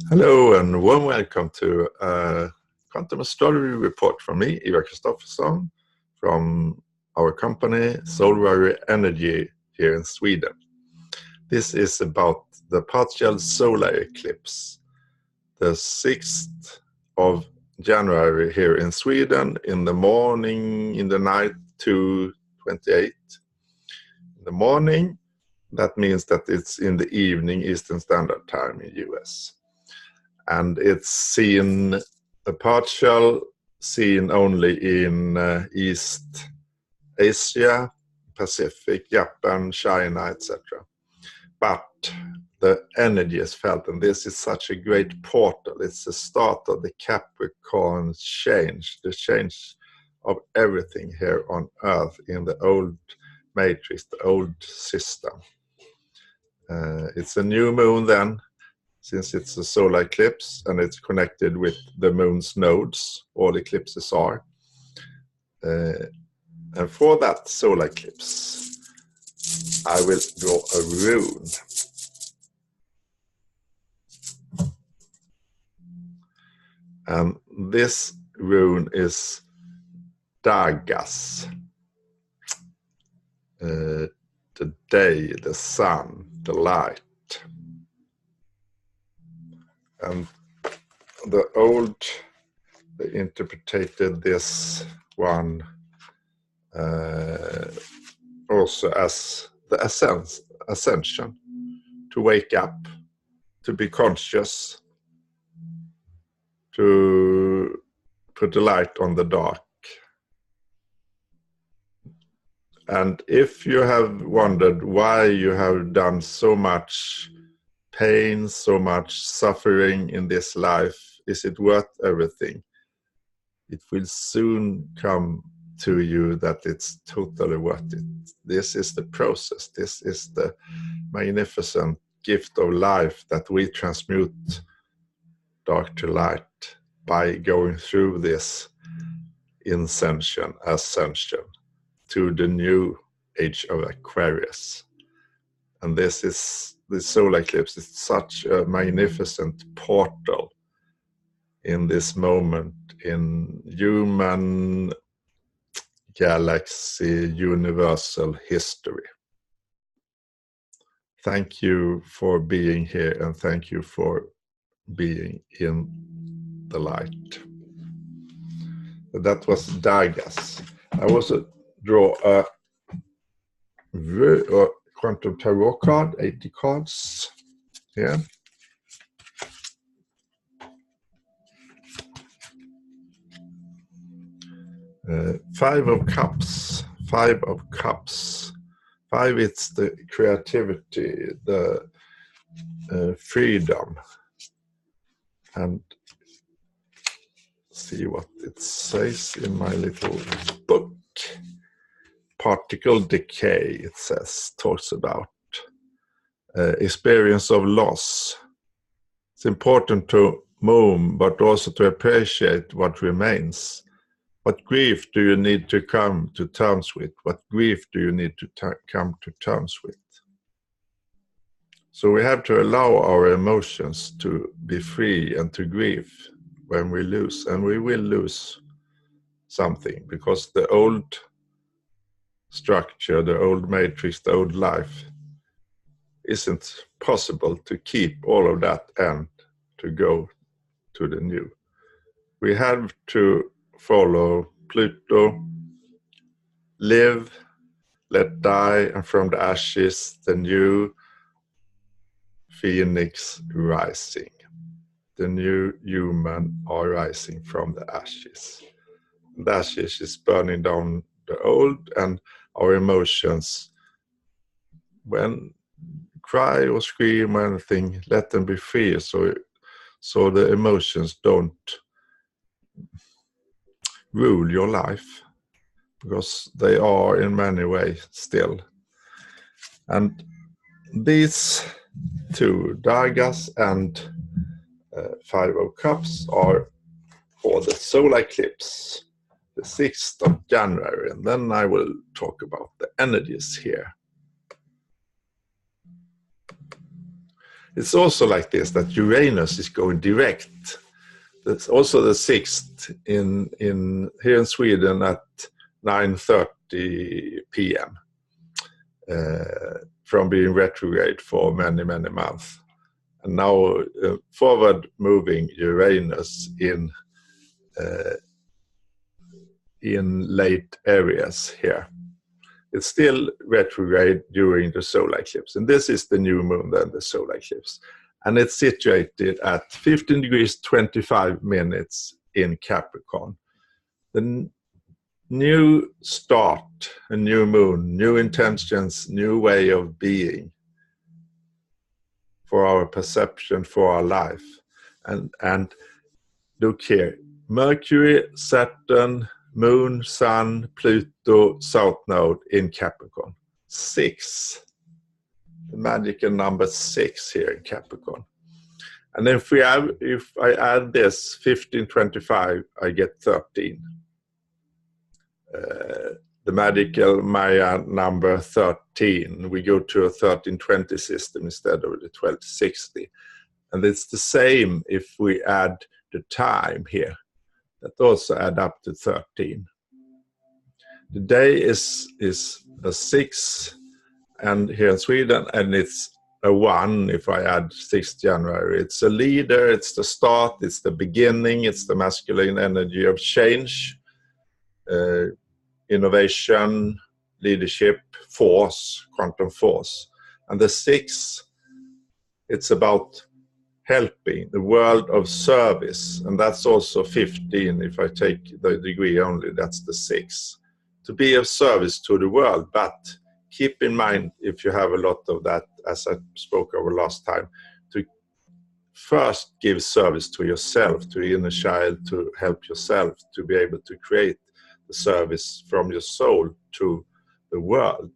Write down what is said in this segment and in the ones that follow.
Hello and warm welcome to Quantum Astrology report from me, Eva Kristoffersson, from our company Solar Energy here in Sweden. This is about the partial solar eclipse, the 6th of January here in Sweden, in the morning, in the night to 28. In the morning, that means that it's in the evening Eastern Standard Time in US. And it's seen, a partial seen only in East Asia, Pacific, Japan, China, etc. But the energy is felt, and this is such a great portal. It's the start of the Capricorn change, the change of everything here on Earth in the old matrix, the old system. It's a new moon then, since it's a solar eclipse and it's connected with the moon's nodes, all eclipses are. And for that solar eclipse, I will draw a rune. And this rune is Dagas, the day, the sun, the light. And they interpreted this one also as the ascension, to wake up, to be conscious, to put the light on the dark. And if you have wondered why you have done so much pain, so much suffering in this life, is it worth everything? It will soon come to you that it's totally worth it. This is the process. This is the magnificent gift of life that we transmute dark to light by going through this ascension to the new age of Aquarius. And this is the solar eclipse. Is such a magnificent portal in this moment in human galaxy universal history. Thank you for being here, and thank you for being in the light. That was Dagas. I also draw a Quantum Tarot card, 80 cards here. Five of Cups. Five, it's the creativity, the freedom. And see what it says in my little book. Particle decay, it says, talks about experience of loss. It's important to move, but also to appreciate what remains. What grief do you need to come to terms with? What grief do you need to come to terms with? So we have to allow our emotions to be free and to grieve when we lose. And we will lose something, because the old structure, the old matrix, the old life, isn't possible to keep all of that and to go to the new. We have to follow Pluto, live, let die, and from the ashes, the new phoenix rising. The new human are rising from the ashes. The ashes is burning down the old, and our emotions, when cry or scream or anything, let them be free, so the emotions don't rule your life, because they are in many ways still. And these two, Dagas and Five of Cups, are for the solar eclipse, the 6th of January, and then I will talk about the energies here. It's also like this, that Uranus is going direct. That's also the 6th here in Sweden at 9:30 p.m. From being retrograde for many, many months. And now forward moving Uranus in late areas here. It's still retrograde during the solar eclipse. And this is the new moon, then the solar eclipse. And it's situated at 15 degrees 25 minutes in Capricorn. The new start, a new moon, new intentions, new way of being for our perception, for our life. And look here, Mercury, Saturn, Moon, Sun, Pluto, South Node in Capricorn. 6. The magical number 6 here in Capricorn. And if I add this 1525, I get 13. The magical Maya number 13, we go to a 1320 system instead of the 1260. And it's the same if we add the time here. That also add up to 13. The day is a 6 and here in Sweden, and it's a 1 if I add 6th January. It's a leader, it's the start, it's the beginning, it's the masculine energy of change, innovation, leadership, force, quantum force. And the 6, it's about helping the world of service, and that's also 15 if I take the degree only, that's the 6. To be of service to the world, but keep in mind, if you have a lot of that, as I spoke over last time, to first give service to yourself, to your inner child, to help yourself, to be able to create the service from your soul to the world.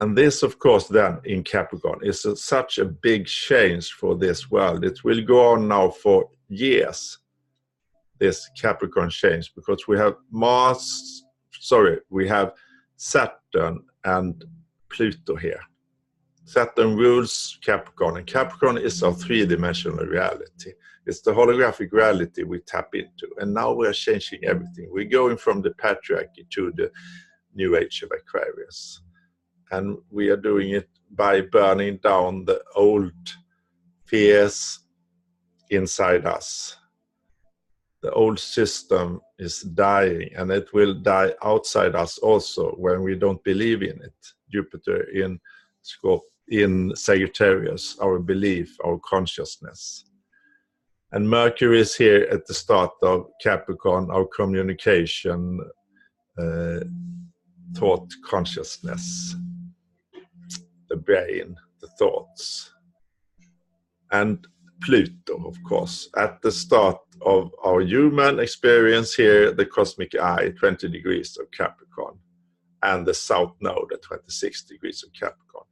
And this, of course, then in Capricorn is such a big change for this world. It will go on now for years, this Capricorn change, because we have we have Saturn and Pluto here. Saturn rules Capricorn, and Capricorn is our 3-dimensional reality. It's the holographic reality we tap into, and now we're changing everything. We're going from the patriarchy to the new age of Aquarius. And we are doing it by burning down the old fears inside us. The old system is dying, and it will die outside us also when we don't believe in it. Jupiter in Sagittarius, our belief, our consciousness. And Mercury is here at the start of Capricorn, our communication, thought consciousness. The brain, the thoughts. And Pluto, of course, at the start of our human experience here, the cosmic eye, 20 degrees of Capricorn, and the South Node at 26 degrees of Capricorn.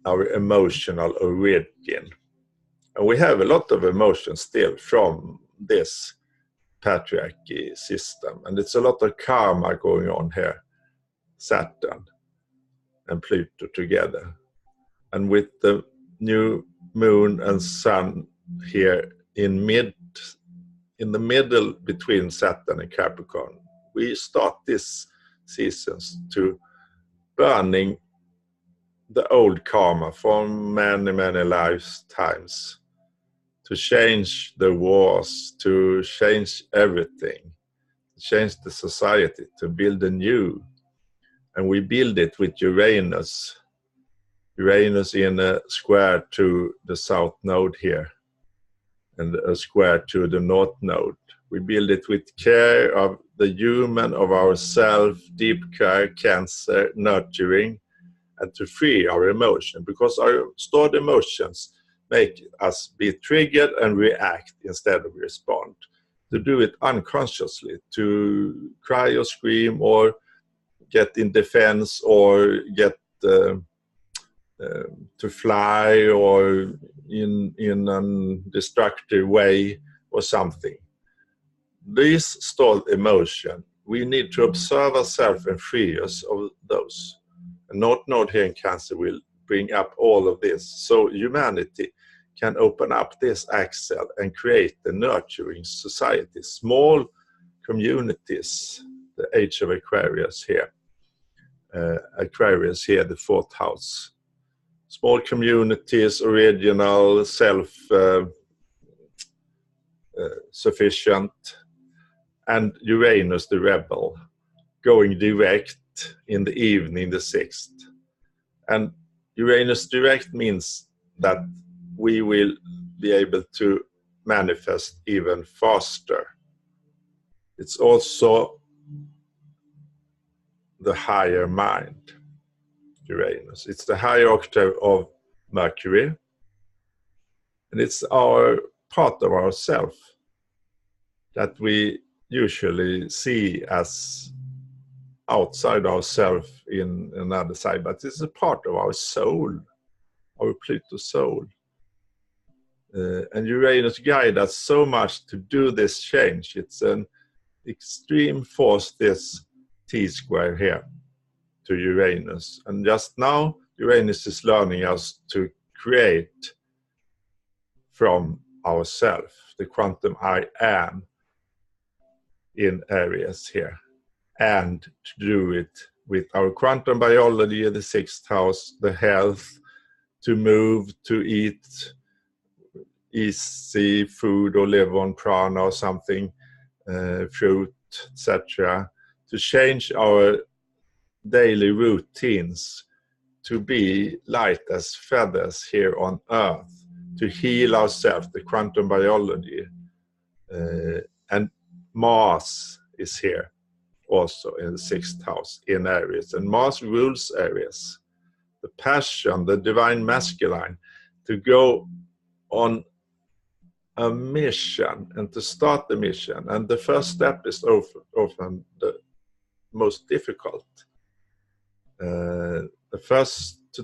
Our emotional origin. And we have a lot of emotions still from this patriarchy system, and it's a lot of karma going on here. Saturn and Pluto together, and with the new moon and sun here in the middle between Saturn and Capricorn, we start this seasons to burning the old karma from many, many lifetimes, to change the wars, to change everything, to change the society, to build a new. And we build it with Uranus. Uranus in a square to the South Node here, and a square to the North Node. We build it with care of the human, of ourselves, deep care, cancer, nurturing, and to free our emotion, because our stored emotions make us be triggered and react instead of respond. To do it unconsciously, to cry or scream or get in defense or get to fly or in a destructive way or something. This stored emotion, we need to observe ourselves and free us of those. And North Node here in Cancer will bring up all of this. So humanity can open up this axle and create the nurturing society, small communities, the age of Aquarius here. Aquarius here, the 4th house. Small communities, original, self-sufficient, and Uranus, the rebel, going direct in the evening, the 6th. And Uranus direct means that we will be able to manifest even faster. It's also the higher mind, Uranus. It's the higher octave of Mercury, and it's our part of ourself that we usually see as outside ourselves in another side, but it's a part of our soul, our Pluto soul. And Uranus guides us so much to do this change. It's an extreme force, this T-square here to Uranus. And just now, Uranus is learning us to create from ourselves, the quantum I am in Aries here, and to do it with our quantum biology, the 6th house, the health, to move, to eat easy food or live on prana or something, fruit, etc., to change our daily routines to be light as feathers here on earth, to heal ourselves, the quantum biology. And Mars is here also in the 6th house in Aries, and Mars rules Aries. The passion, the divine masculine, to go on a mission and to start the mission. And the first step is often the most difficult. To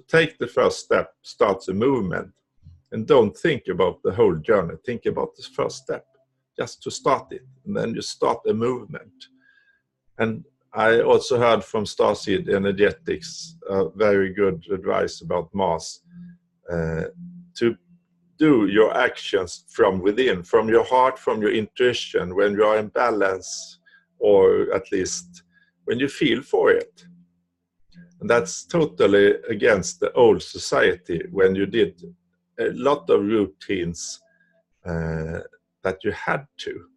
take the first step starts a movement. And don't think about the whole journey. Think about the first step, just to start it. And then you start a movement. And I also heard from Starseed Energetics very good advice about Mars, to do your actions from within, from your heart, from your intuition, when you are in balance, or at least when you feel for it. And that's totally against the old society, when you did a lot of routines that you had to.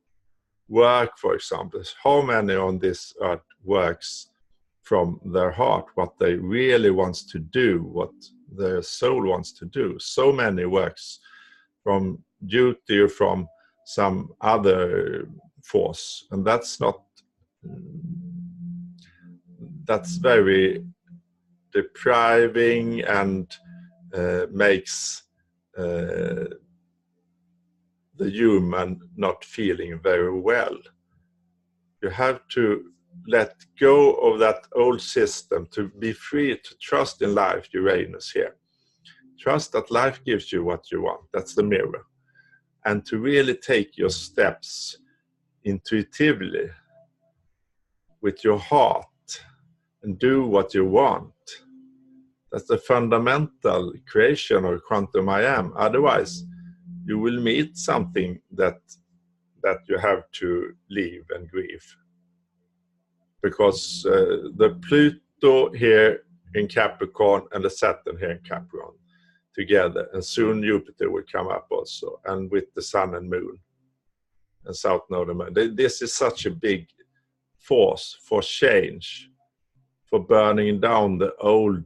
Work, for example. How many on this earth works from their heart, what they really wants to do, what their soul wants to do? So many works from duty or from some other force, and that's very depriving and makes the human not feeling very well. You have to let go of that old system to be free to trust in life, Uranus here. Trust that life gives you what you want. That's the mirror. And to really take your steps intuitively with your heart and do what you want. That's the fundamental creation of quantum I am. Otherwise, you will meet something that you have to leave and grieve. Because the Pluto here in Capricorn and the Saturn here in Capricorn together, and soon Jupiter will come up also, and with the Sun and Moon and South Node and Moon. This is such a big force for change, for burning down the old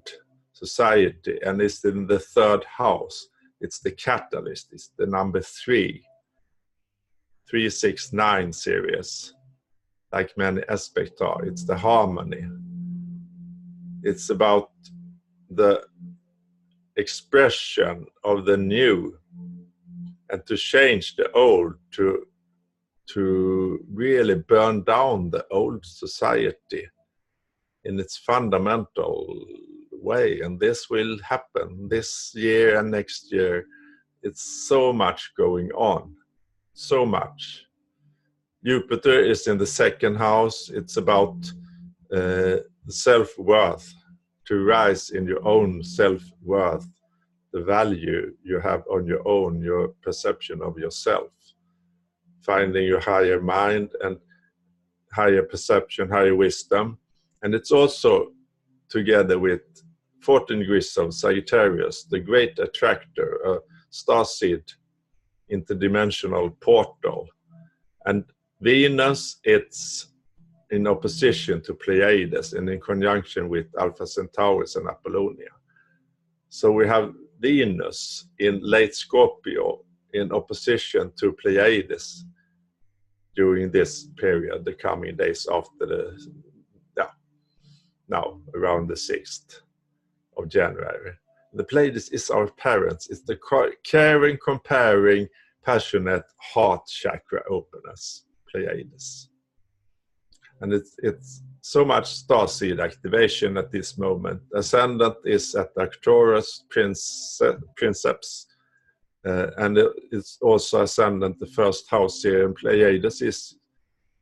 society, and it's in the 3rd house. It's the catalyst, it's the number 369 series, like many aspects are. It's the harmony. It's about the expression of the new, and to change the old, to really burn down the old society in its fundamental way. And this will happen this year and next year. It's so much going on, so much. Jupiter is in the 2nd house. It's about self-worth, to rise in your own self-worth, the value you have on your own, your perception of yourself, finding your higher mind and higher perception, higher wisdom. And it's also together with 14 degrees of Sagittarius, the great attractor, a starseed interdimensional portal. And Venus, it's in opposition to Pleiades and in conjunction with Alpha Centaurus and Apollonia. So we have Venus in late Scorpio in opposition to Pleiades during this period, the coming days after the, now around the 6th of January. The Pleiades is our parents. It's the caring, comparing, passionate heart chakra openness, Pleiades. And it's so much starseed activation at this moment. Ascendant is at Arcturus Princeps, and it's also ascendant, the first house here in Pleiades is,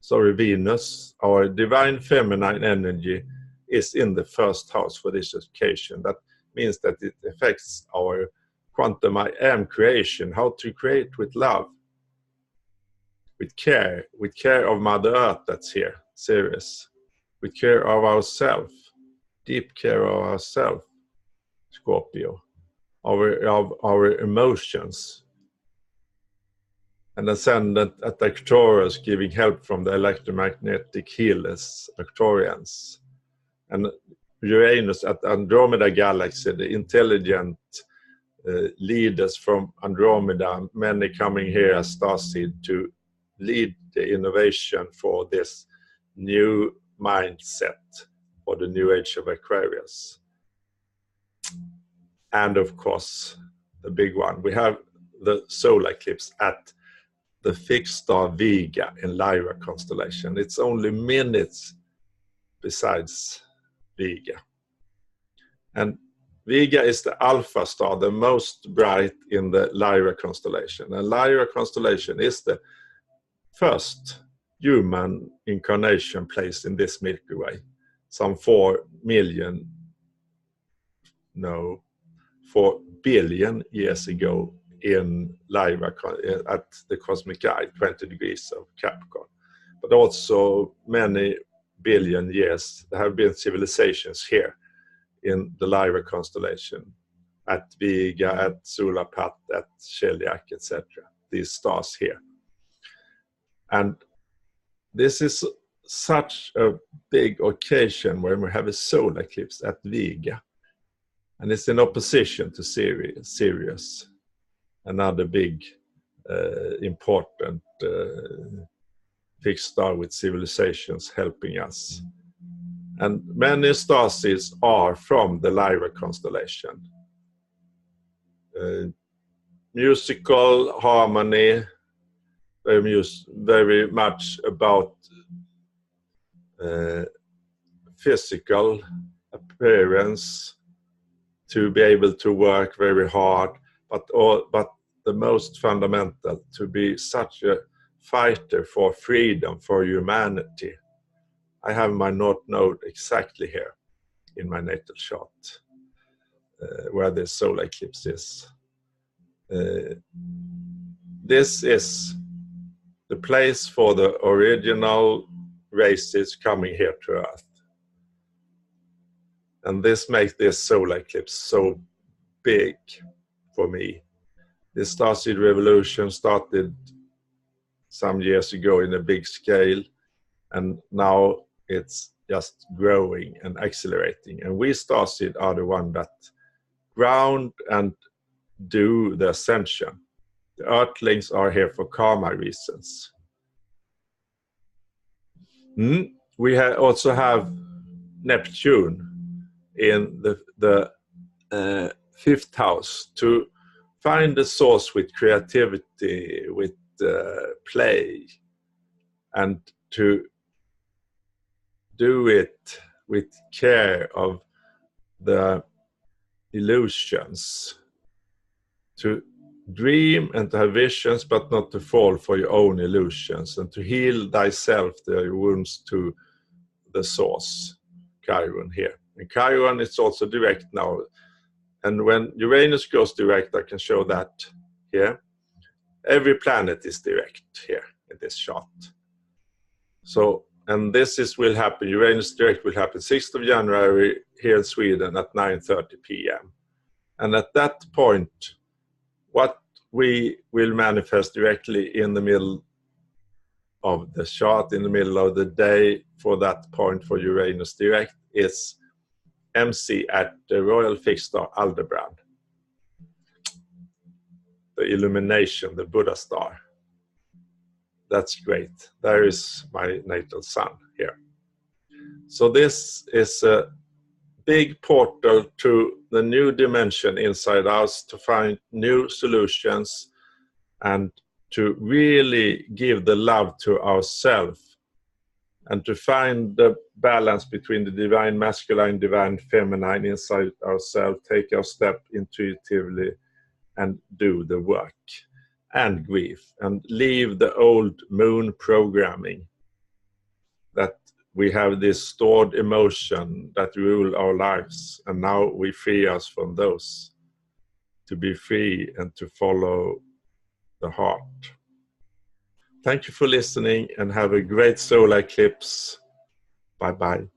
Venus, our divine feminine energy, is in the first house for this occasion. That means that it affects our quantum I am creation, how to create with love, with care of Mother Earth that's here, serious, with care of ourself, deep care of ourself, Scorpio, of our emotions. And ascendant at Arcturus, giving help from the electromagnetic healers, Arcturians. And Uranus at Andromeda Galaxy, the intelligent leaders from Andromeda, many coming here as starseed to lead the innovation for this new mindset for the new age of Aquarius. And of course, the big one, we have the solar eclipse at the fixed star Vega in Lyra constellation. It's only minutes besides Vega. And Vega is the alpha star, the most bright in the Lyra constellation. And Lyra constellation is the first human incarnation placed in this Milky Way, some 4 billion years ago in Lyra at the cosmic eye, 20 degrees of Capricorn. But also many billion years, there have been civilizations here in the Lyra constellation, at Vega, at Sulapat, at Cheliac, etc. These stars here. And this is such a big occasion when we have a solar eclipse at Vega. And it's in opposition to Sirius, another big, important fixed star with civilizations helping us. And many starseeds are from the Lyra constellation. Musical harmony, very much about physical appearance, to be able to work very hard, but the most fundamental, to be such a fighter for freedom, for humanity. I have my North Node exactly here in my natal chart, where the solar eclipse is. This is the place for the original races coming here to Earth. And this makes this solar eclipse so big for me. This starseed revolution started some years ago in a big scale, and now it's just growing and accelerating. And we starseed are the one that ground and do the ascension. The Earthlings are here for karma reasons. We also have Neptune in the 5th house to find the source with creativity, with play, and to do it with care of the illusions, to dream and to have visions, but not to fall for your own illusions, and to heal thyself the wounds to the source, Chiron here. And Chiron is also direct now. And when Uranus goes direct, I can show that here. Every planet is direct here in this chart. So, and this will happen, Uranus direct will happen 6th of January here in Sweden at 9:30 p.m. And at that point, what we will manifest directly in the middle of the chart, in the middle of the day for that point for Uranus direct is MC at the Royal Fixed Star Aldebaran. The illumination, the Buddha star. That's great. There is my natal sun here. So this is a big portal to the new dimension inside us, to find new solutions and to really give the love to ourselves and to find the balance between the divine masculine, divine feminine inside ourselves, take our step intuitively and do the work and grief and leave the old moon programming that we have this stored emotion that rule our lives, and now we free us from those to be free and to follow the heart. Thank you for listening and have a great solar eclipse. Bye-bye.